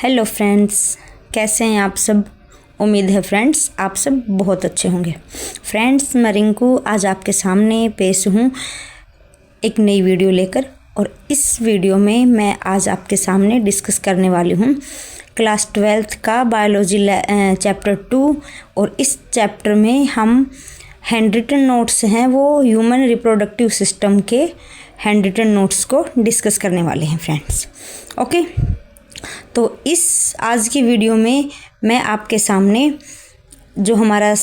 Hello friends, कैसे हैं आप सब। उम्मीद है फ्रेंड्स आप सब बहुत अच्छे होंगे। फ्रेंड्स, मैं रिंकू आज आपके सामने पेश हूँ एक नई वीडियो लेकर, और इस वीडियो में मैं आज आपके सामने डिस्कस करने वाली हूँ क्लास 12th का बायोलॉजी चैप्टर 2। और इस चैप्टर में हम हैंड रिटन नोट्स हैं वो ह्यूमन रिप्रोडक्टिव सिस्टम के हैंड रिटन नोट्स को डिस्कस करने वाले हैं फ्रेंड्स। ओके, तो इस आज की वीडियो में मैं आपके सामने जो हमारा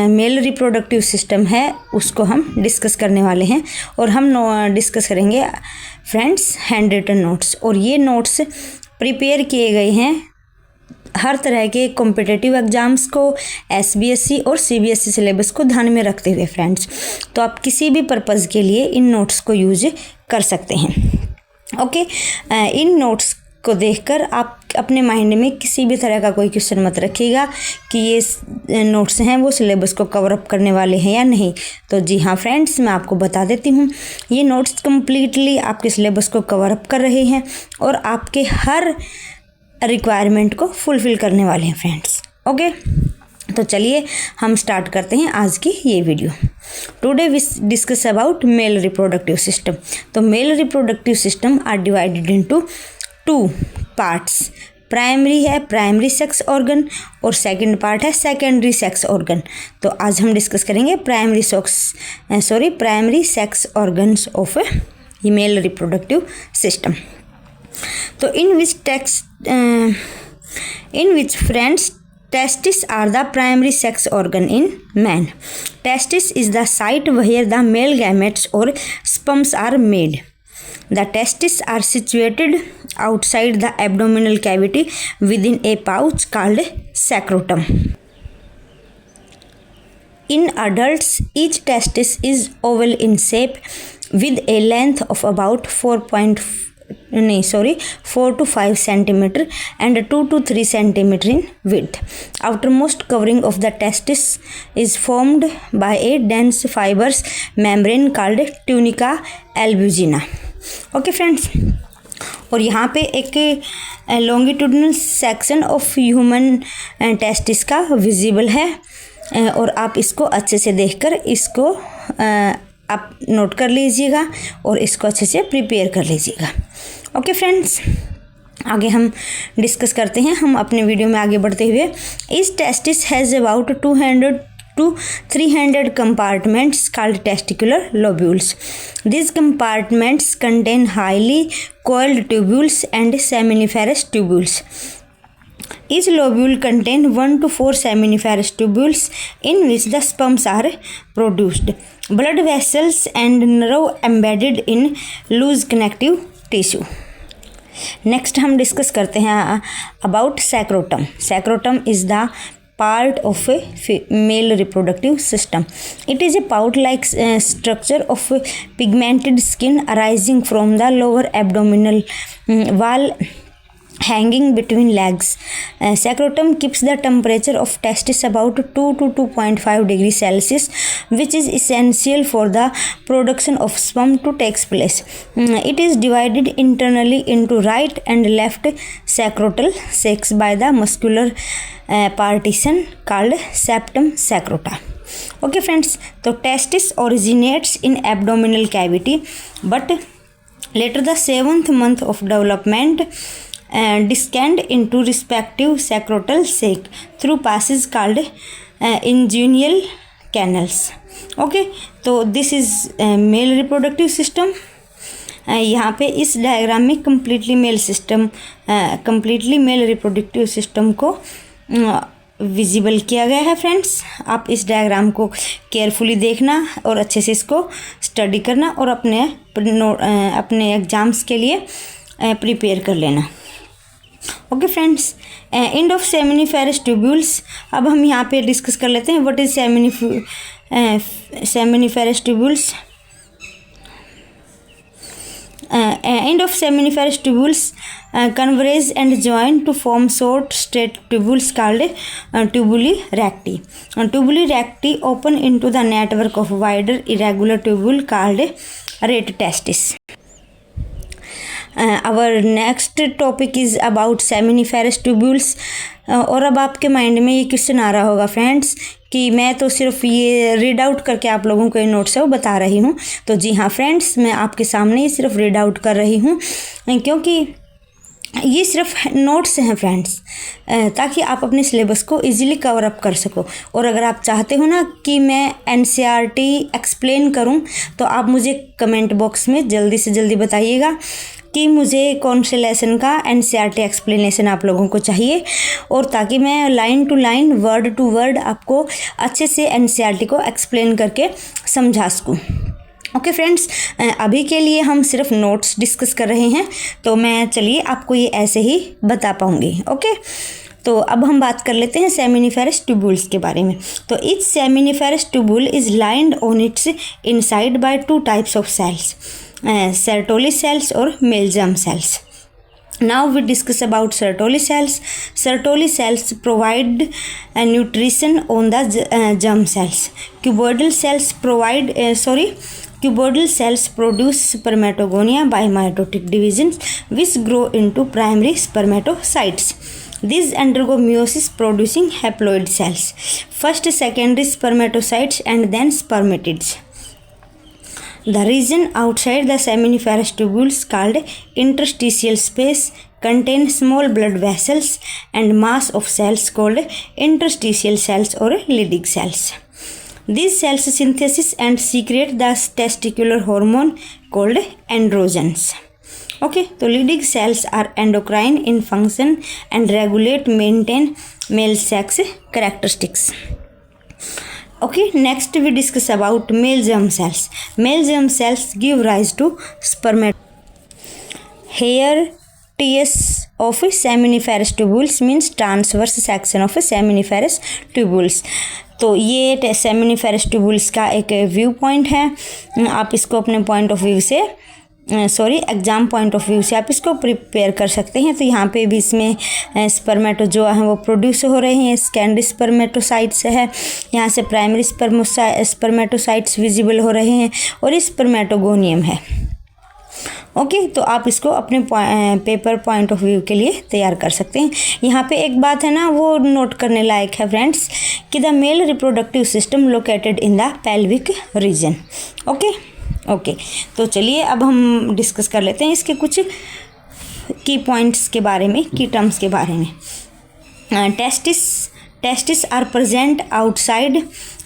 मेल रिप्रोडक्टिव सिस्टम है उसको हम डिस्कस करने वाले हैं, और हम डिस्कस करेंगे फ्रेंड्स हैंड रिटन नोट्स। और ये नोट्स प्रिपेयर किए गए हैं हर तरह के कॉम्पिटिटिव एग्ज़ाम्स को, एसबीएसई और सीबीएसई सिलेबस को ध्यान में रखते हुए फ्रेंड्स। तो आप किसी भी पर्पज़ के लिए इन नोट्स को यूज कर सकते हैं। ओके, इन नोट्स को देखकर आप अपने माइंड में किसी भी तरह का कोई क्वेश्चन मत रखिएगा कि ये नोट्स हैं वो सिलेबस को कवर अप करने वाले हैं या नहीं। तो जी हाँ फ्रेंड्स, मैं आपको बता देती हूँ ये नोट्स कम्प्लीटली आपके सिलेबस को कवर अप कर रहे हैं और आपके हर रिक्वायरमेंट को फुलफ़िल करने वाले हैं फ्रेंड्स। ओके, तो चलिए हम स्टार्ट करते हैं आज की ये video. Today we discuss about male reproductive system. तो male reproductive system are divided into 2 parts. Primary है प्राइमरी सेक्स ऑर्गन, और सेकंड पार्ट है सेकेंडरी सेक्स ऑर्गन। तो आज हम डिस्कस करेंगे primary sex organs of male reproductive system. तो in which friends testis are the primary sex organ in man. Testis is the site where the male gametes or sperms are made. The testes are situated outside the abdominal cavity within a pouch called scrotum. In adults, each testis is oval in shape with a length of about 4 to 5 centimeter and 2 to 3 centimeter in width. Outermost covering of the testis is formed by a dense fibrous membrane called tunica albuginea. Okay friends, और यहाँ पे एक longitudinal section of human testis का visible है, और आप इसको अच्छे से देखकर इसको आप नोट कर लीजिएगा और इसको अच्छे से प्रिपेयर कर लीजिएगा। ओके फ्रेंड्स, आगे हम डिस्कस करते हैं। हम अपने वीडियो में आगे बढ़ते हुए, इस testis has about 200 to 300 compartments called testicular lobules. These compartments contain highly coiled tubules and seminiferous tubules. Each lobule contains 1 to 4 seminiferous tubules in which the sperms are produced. Blood vessels and nerve embedded in loose connective tissue. Next हम discuss करते हैं about scrotum. Scrotum is the part of a male reproductive system. It is a pouch-like structure of pigmented skin arising from the lower abdominal wall hanging between legs. Scrotum keeps the temperature of testis about 2 to 2.5 degrees Celsius, which is essential for the production of sperm to take place. It is divided internally into right and left scrotal sacs by the muscular partition called septum scrota. Okay friends, so testis originates in abdominal cavity, but later the 7th month of development descend into respective scrotal sac through passes called inguinal canals. Okay, तो this is male reproductive system. यहाँ पे इस diagram में completely mail reproductive system को visible किया गया है friends. आप इस डायग्राम को केयरफुली देखना और अच्छे से इसको स्टडी करना और अपने एग्ज़ाम्स के लिए प्रिपेयर कर लेना। Okay friends, end of seminiferous tubules. अब हम यहाँ पे डिस्कस कर लेते हैं what is seminiferous tubules. End of seminiferous tubules converge and join to form short straight tubules called tubuli recti. Tubuli recti open into the network of wider irregular tubule called rete testis. Our next topic is about seminiferous tubules. और अब आपके mind में ये question आ रहा होगा friends कि मैं तो सिर्फ ये रीड आउट करके आप लोगों को ये नोट्स है वो बता रही हूँ। तो जी हाँ फ्रेंड्स, मैं आपके सामने ये सिर्फ रीड आउट कर रही हूँ क्योंकि ये सिर्फ नोट्स हैं फ्रेंड्स, ताकि आप अपने सिलेबस को इजीली कवर अप कर सको। और अगर आप चाहते हो ना कि मैं एनसीईआरटी एक्सप्लेन करूं, तो आप मुझे कमेंट बॉक्स में जल्दी से जल्दी बताइएगा कि मुझे कौन से लेसन का एनसीईआरटी एक्सप्लेनेशन आप लोगों को चाहिए, और ताकि मैं line to line word to word आपको अच्छे से एनसीईआरटी को एक्सप्लेन करके समझा सकूँ। ओके फ्रेंड्स, अभी के लिए हम सिर्फ नोट्स डिस्कस कर रहे हैं, तो मैं चलिए आपको ये ऐसे ही बता पाऊँगी। ओके, तो अब हम बात कर लेते हैं सेमिनिफेरस ट्यूब्यूल्स के बारे में। तो each seminiferous tubule is lined on its inside by 2 types of cells, Sertoli cells or male germ cells. Now we discuss about Sertoli cells. Sertoli cells provide nutrition on the germ cells. Cuboidal cells produce spermatogonia by mitotic divisions, which grow into primary spermatocytes. These undergo meiosis producing haploid cells, first secondary spermatocytes and then spermatids. The region outside the seminiferous tubules called interstitial space contains small blood vessels and mass of cells called interstitial cells or Leydig cells. These cells synthesize and secrete the testicular hormone called androgens. Okay, so Leydig cells are endocrine in function and maintain male sex characteristics. Okay, next we discuss about male germ cells. Male germ cells give rise to Here TS of seminiferous tubules means transverse section of seminiferous tubules. तो ये seminiferous tubules का एक view point है। आप इसको अपने point of view से exam point of view से आप इसको प्रिपेयर कर सकते हैं। तो यहाँ पे भी इसमें स्पर्मेटो जो है वो प्रोड्यूस हो रहे हैं, सेकेंडरी स्पर्मेटोसाइट्स है, यहाँ से प्राइमरी स्पर्मेटोसाइट्स विजिबल हो रहे हैं, और इस स्पर्मेटोगोनियम है। ओके, तो आप इसको अपने पेपर पॉइंट ऑफ व्यू के लिए तैयार कर सकते हैं। यहाँ पे एक बात है ना, वो नोट करने लायक है फ्रेंड्स कि the mail reproductive system located in the pelvic region. Okay, तो चलिए अब हम डिस्कस कर लेते हैं इसके कुछ की पॉइंट्स के बारे में, की टर्म्स के बारे में। Testis are present outside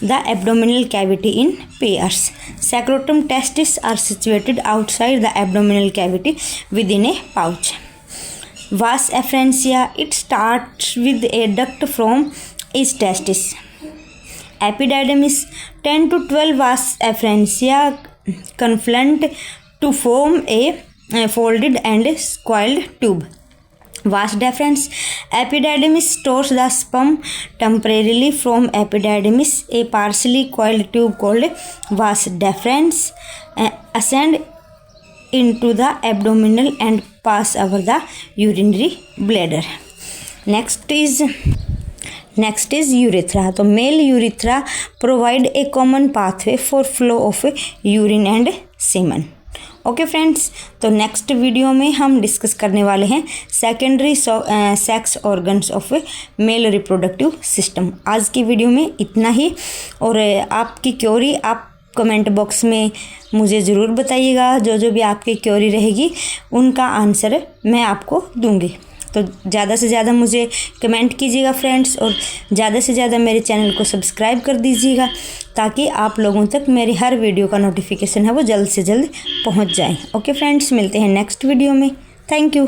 the abdominal cavity in pairs. Secrotum testis are situated outside the abdominal cavity within a pouch. Vas efferentia, it starts with a duct from each testis. Epididymis, 10 to 12 vas efferentia confluent to form a folded and coiled tube. Vas deferens, epididymis stores the sperm temporarily from epididymis. A partially coiled tube called vas deferens ascend into the abdominal and pass over the urinary bladder. Next is urethra. तो male urethra provide a common pathway for flow of urine and semen. Okay friends, तो next video में हम discuss करने वाले हैं secondary sex organs of male reproductive system. आज की video में इतना ही, और आपकी क्योरी आप कमेंट बॉक्स में मुझे ज़रूर बताइएगा। जो भी आपकी क्योरी रहेगी उनका आंसर मैं आपको दूंगी। तो ज़्यादा से ज़्यादा मुझे कमेंट कीजिएगा फ्रेंड्स, और ज़्यादा से ज़्यादा मेरे चैनल को सब्सक्राइब कर दीजिएगा, ताकि आप लोगों तक मेरी हर वीडियो का नोटिफिकेशन है वो जल्द से जल्द पहुंच जाए। ओके फ्रेंड्स, मिलते हैं नेक्स्ट वीडियो में। Thank you.